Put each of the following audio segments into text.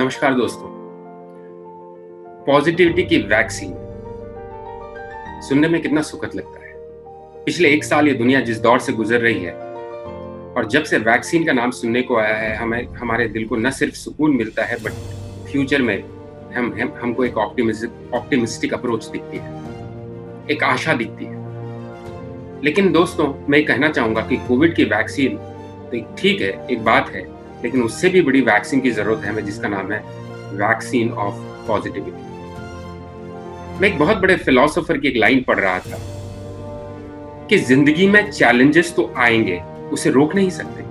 नमस्कार दोस्तों। पॉजिटिविटी की वैक्सीन सुनने में कितना सुखद लगता है। पिछले 1 साल ये दुनिया जिस दौर से गुजर रही है और जब से वैक्सीन का नाम सुनने को आया है, हमें हमारे दिल को न सिर्फ सुकून मिलता है बट फ्यूचर में हमको एक ऑप्टिमिस्टिक अप्रोच दिखती है, एक आशा दिखती है। लेकिन दोस्तों, मैं कहना चाहूंगा कि कोविड की वैक्सीन तो ठीक है, एक बात है, लेकिन उससे भी बड़ी वैक्सीन की जरूरत है हमें, जिसका नाम है वैक्सीन ऑफ पॉजिटिविटी। मैं एक बहुत बड़े फिलोसोफर की एक लाइन पढ़ रहा था कि जिंदगी में चैलेंजेस तो आएंगे, उसे रोक नहीं सकते।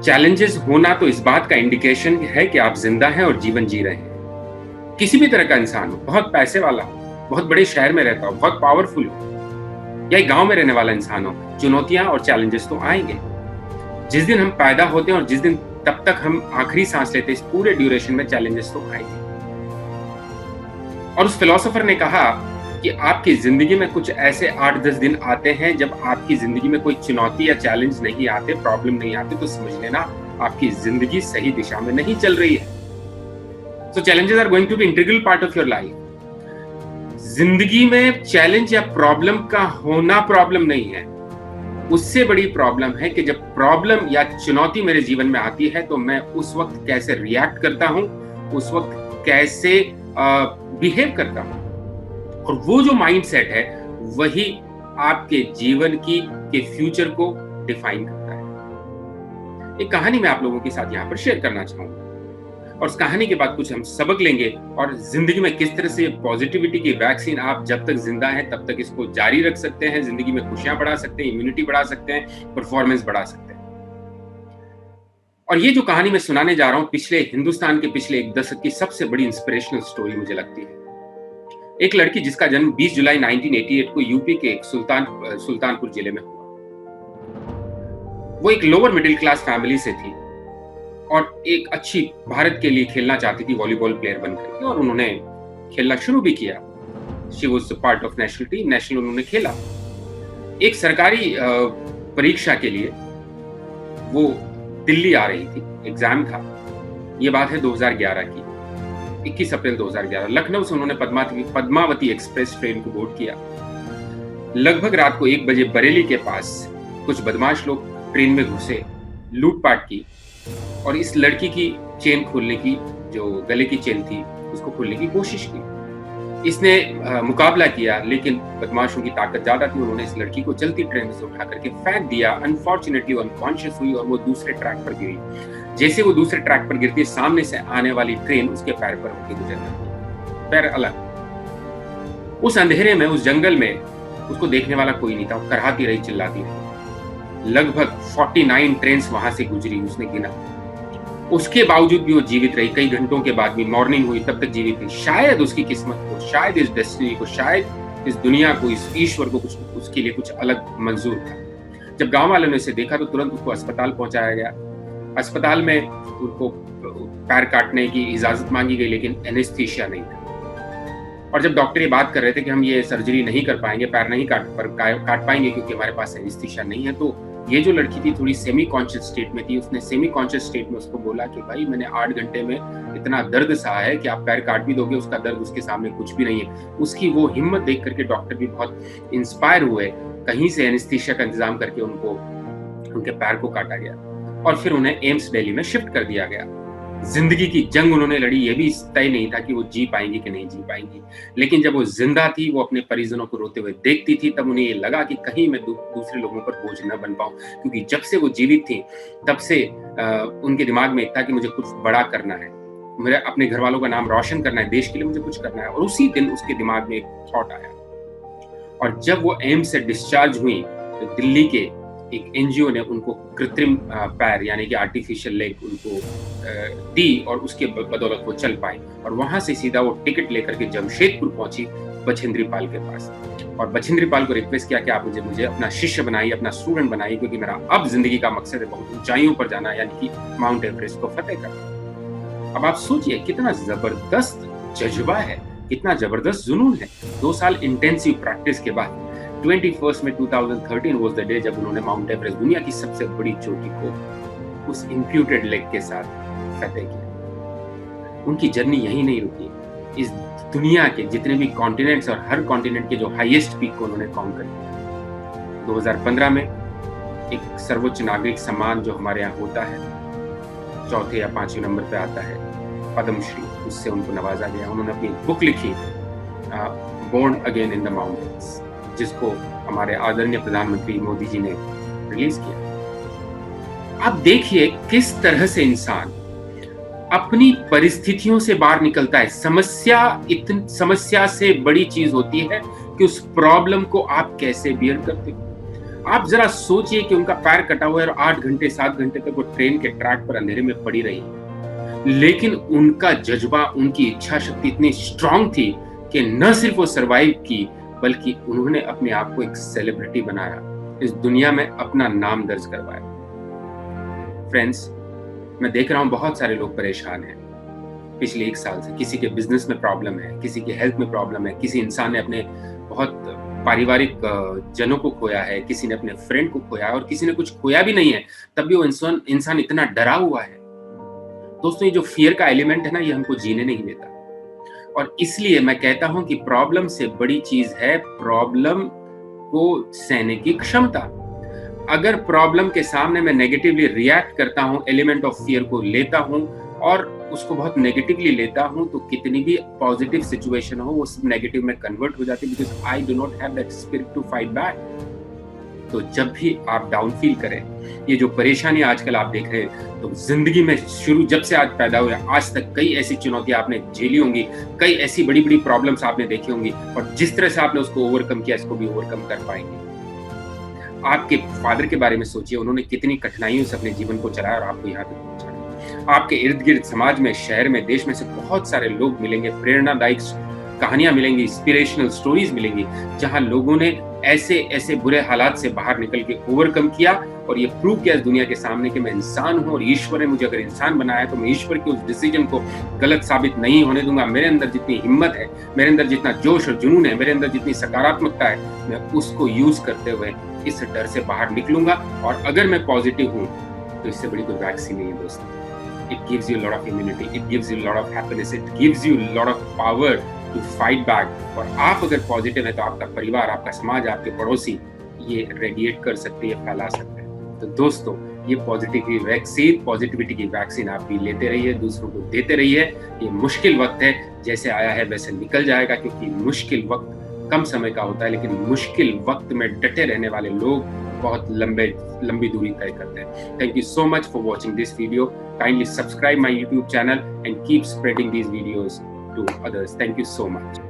चैलेंजेस होना तो इस बात का इंडिकेशन है कि आप जिंदा हैं और जीवन जी रहे हैं। किसी भी तरह का इंसान हो, बहुत पैसे वाला हो, बहुत बड़े शहर में रहता हो, बहुत पावरफुल हो, या एक गांव में रहने वाला इंसान हो, चुनौतियां और चैलेंजेस तो आएंगे। जिस दिन हम पैदा होते हैं और जिस दिन तब तक हम आखिरी सांस लेते हैं, इस पूरे ड्यूरेशन में चैलेंजेस तो आएंगे। और उस फिलोसोफर ने कहा कि आपकी जिंदगी में कुछ ऐसे 8-10 दिन आते हैं जब आपकी जिंदगी में कोई चुनौती या चैलेंज नहीं आते, प्रॉब्लम नहीं आते, तो समझ लेना आपकी जिंदगी सही दिशा में नहीं चल रही है। So challenges are going to be integral part of your life. जिंदगी में चैलेंज या प्रॉब्लम का होना प्रॉब्लम नहीं है, उससे बड़ी प्रॉब्लम है कि जब प्रॉब्लम या चुनौती मेरे जीवन में आती है तो मैं उस वक्त कैसे रिएक्ट करता हूं, उस वक्त कैसे बिहेव करता हूं। और वो जो माइंडसेट है वही आपके जीवन के फ्यूचर को डिफाइन करता है। एक कहानी मैं आप लोगों के साथ यहां पर शेयर करना चाहूंगा और उस कहानी के बाद कुछ हम सबक लेंगे और जिंदगी में किस तरह से पॉजिटिविटी की वैक्सीन आप जब तक जिंदा हैं तब तक इसको जारी रख सकते हैं, जिंदगी में खुशियां बढ़ा सकते हैं, इम्यूनिटी बढ़ा सकते हैं, परफॉर्मेंस बढ़ा सकते हैं। और ये जो कहानी मैं सुनाने जा रहा हूं, हिंदुस्तान के पिछले 1 दशक की सबसे बड़ी इंस्पिरेशनल स्टोरी मुझे लगती है। एक लड़की जिसका जन्म 20 जुलाई 1988 को यूपी के सुल्तानपुर जिले में हुआ। वो एक लोअर मिडिल क्लास फैमिली से थी और एक अच्छी भारत के लिए खेलना चाहती थी, वॉलीबॉल प्लेयर बनकर के, और उन्होंने खेलना शुरू भी किया। She was part of national team, national उन्होंने खेला। एक सरकारी परीक्षा के लिए वो दिल्ली आ रही थी, एग्जाम था। ये बात है 2011 की, 21 अप्रैल 2011। लखनऊ से उन्होंने पद्मावती एक्सप्रेस ट्रेन को बोर्ड किया। लगभग रात को 1 बजे बरेली के पास कुछ बदमाश लोग ट्रेन में घुसे, लूटपाट की और इस लड़की की चेन खोलने की, जो गले की चेन थी, उसको खोलने की कोशिश की। इसने मुकाबला किया, लेकिन बदमाशों की ताकत ज्यादा थी। उन्होंने इस लड़की को चलती ट्रेन से उठा करके फेंक दिया। अनफॉर्चुनेटली अनकॉन्शियस हुई और वो दूसरे ट्रैक पर गिरी। जैसे वो दूसरे ट्रैक पर गिरती, सामने से आने वाली ट्रेन उसके पैर पर होकर गुजर गई, पैर अलग। उस अंधेरे में, उस जंगल में उसको देखने वाला कोई नहीं था। वो कराहती रही, चिल्लाती रही। लगभग 49 ट्रेन वहां से गुजरी, उसने गिना। उसके बावजूद भी वो जीवित रही। कई घंटों के बाद भी, मॉर्निंग हुई तब तक जीवित थी। शायद उसकी किस्मत को, शायद इस डेस्टिनी को, शायद इस दुनिया को, इस ईश्वर को कुछ उसके लिए कुछ अलग मंजूर था। जब गांव वालों ने इसे देखा तो तुरंत उसको अस्पताल पहुंचाया गया। अस्पताल में उनको पैर काटने की इजाजत मांगी गई, लेकिन एनेस्थीसिया नहीं था। और जब डॉक्टर ये बात कर रहे थे कि हम ये सर्जरी नहीं कर पाएंगे, पैर नहीं काट पाएंगे क्योंकि हमारे पास एनेस्थीसिया नहीं है, तो ये जो लड़की थी थोड़ी सेमी कॉन्शियस स्टेट में थी। उसने सेमी कॉन्शियस स्टेट में उसको बोला कि भाई, मैंने 8 घंटे में इतना दर्द सहा है कि आप पैर काट भी दोगे, उसका दर्द उसके सामने कुछ भी नहीं है। उसकी वो हिम्मत देख करके डॉक्टर भी बहुत इंस्पायर हुए। कहीं से एनेस्थीसिया का इंतजाम करके उनके पैर को काटा गया और फिर उन्हें एम्स दिल्ली में शिफ्ट कर दिया गया। जिंदगी की जंग उन्होंने लड़ी। ये भी तय नहीं था कि वो जी पाएंगी कि नहीं जी पाएंगी, लेकिन जब वो जिंदा थी, वो अपने परिजनों को रोते हुए देखती थी, तब उन्हें ये लगा कि कहीं मैं दूसरे लोगों पर बोझ न बन पाऊं। क्योंकि जब से वो जीवित थी तब से उनके दिमाग में एक था कि मुझे कुछ बड़ा करना है, मेरे अपने घर वालों का नाम रोशन करना है, देश के लिए मुझे कुछ करना है। और उसी दिन उसके दिमाग में एक थॉट आया। और जब वो एम्स से डिस्चार्ज हुई तो दिल्ली के एक एनजीओ ने उनको कृत्रिम पैर यानी कि आर्टिफिशियल लेग उनको दी और उसके बदौलत वो चल पाए। और वहां से सीधा वो टिकट लेकर के जमशेदपुर पहुंची, बछेंद्री पाल के पास। और बछेंद्री पाल को रिक्वेस्ट किया कि आप मुझे अपना शिष्य बनाइए, अपना स्टूडेंट बनाइए, क्योंकि मेरा अब जिंदगी का मकसद है बहुत ऊंचाइयों पर जाना, यानी कि माउंट एवरेस्ट को फतेह करना। अब आप सोचिए कितना जबरदस्त जज्बा है, कितना जबरदस्त जुनून है। 2 साल इंटेंसिव प्रैक्टिस के बाद 21 में 2013 वाज द डे जब उन्होंने माउंट एवरेस्ट, दुनिया की सबसे बड़ी चोटी को, उस इम्प्यूटेड लेग के साथ फतेह किया। उनकी जर्नी यहीं नहीं रुकी। इस दुनिया के जितने भी कॉन्टिनेंट्स और हर कॉन्टिनेंट के जो हाईएस्ट पीक को उन्होंने कॉन्कर किया। 2015 में एक सर्वोच्च नागरिक सम्मान जो हमारे यहाँ होता है, चौथे या 5वें नंबर पे आता है, पद्मश्री, उससे उनको नवाजा गया। उन्होंने अपनी बुक लिखी, born again in the mountains, जिसको हमारे आदरणीय प्रधानमंत्री मोदी जी ने रिलीज किया। आप देखिए किस तरह से इंसान अपनी परिस्थितियों से बाहर निकलता है। समस्या से बड़ी चीज होती है कि उस प्रॉब्लम को आप कैसे बियर करते हो। आप जरा सोचिए कि उनका पैर कटा हुआ है और 8 घंटे 7 घंटे तक वो ट्रेन के ट्रैक पर अंधेरे में पड़ी रही, लेकिन उनका जज्बा, उनकी इच्छा शक्ति इतनी स्ट्रांग थी कि न सिर्फ वो सरवाइव की, बल्कि उन्होंने अपने आप को एक सेलिब्रिटी बनाया, इस दुनिया में अपना नाम दर्ज करवाया। फ्रेंड्स, मैं देख रहा हूं बहुत सारे लोग परेशान हैं पिछले 1 साल से। किसी के बिजनेस में प्रॉब्लम है, किसी के हेल्थ में प्रॉब्लम है, किसी इंसान ने अपने बहुत पारिवारिक जनों को खोया है, किसी ने अपने फ्रेंड को खोया है, और किसी ने कुछ खोया भी नहीं है, तब भी वो इंसान इतना डरा हुआ है। दोस्तों, ये जो फियर का एलिमेंट है ना, ये हमको जीने नहीं देता। और इसलिए मैं कहता हूं कि प्रॉब्लम से बड़ी चीज है प्रॉब्लम को सहने की क्षमता। अगर प्रॉब्लम के सामने मैं नेगेटिवली रिएक्ट करता हूं, एलिमेंट ऑफ फियर को लेता हूं और उसको बहुत नेगेटिवली लेता हूं, तो कितनी भी पॉजिटिव सिचुएशन हो वो सब नेगेटिव में कन्वर्ट हो जाती है, because I do not have that spirit to fight back. तो जब भी आप डाउन फील करें, ये जो परेशानी आजकल आप देख रहे हैं, तो जिंदगी में शुरू जब से आज पैदा हुए आज तक कई ऐसी चुनौतियां आपने झेली होंगी, कई ऐसी बड़ी बड़ी प्रॉब्लम्स आपने देखी होंगी, और जिस तरह से आपने उसको ओवरकम किया, इसको भी ओवरकम कर पाएंगे। आपके फादर के बारे में सोचिए, उन्होंने कितनी कठिनाइयों से अपने जीवन को चलाया और आपको यहाँ तक पहुंचाया। आपके इर्द गिर्द समाज में, शहर में, देश में से बहुत सारे लोग मिलेंगे, प्रेरणादायक कहानियां मिलेंगी, इंस्पिरेशनल स्टोरीज मिलेंगी, जहां लोगों ने ऐसे ऐसे बुरे हालात से बाहर निकल के ओवरकम किया और ये प्रूव किया इस दुनिया के सामने कि मैं इंसान हूं और ईश्वर ने मुझे अगर इंसान बनाया तो मैं ईश्वर के उस डिसीजन को गलत साबित नहीं होने दूंगा। मेरे अंदर जितनी हिम्मत है, मेरे अंदर जितना जोश और जुनून है, मेरे अंदर जितनी सकारात्मकता है, मैं उसको यूज करते हुए इस डर से बाहर निकलूंगा। और अगर मैं पॉजिटिव हूं तो इससे बड़ी कोई वैक्सीन नहीं है दोस्तों। It gives you a lot of immunity, it gives you a lot of happiness, it gives you a lot of power to fight back। और आप अगर पॉजिटिव है तो आपका परिवार, आपका समाज, आपके पड़ोसी ये रेडिएट कर सकते हैं, फैला सकते हैं। तो दोस्तों, ये पॉजिटिविटी की वैक्सीन आप भी लेते रहिए, दूसरों को देते रहिए। ये मुश्किल वक्त है, जैसे आया है वैसे निकल जाएगा, क्योंकि मुश्किल वक्त कम समय का होता है, लेकिन मुश्किल वक्त में डटे रहने वाले लोग बहुत लंबी दूरी तय करते हैं। Thank you so much for watching this video. Kindly subscribe my YouTube channel and keep spreading these videos to others. Thank you so much.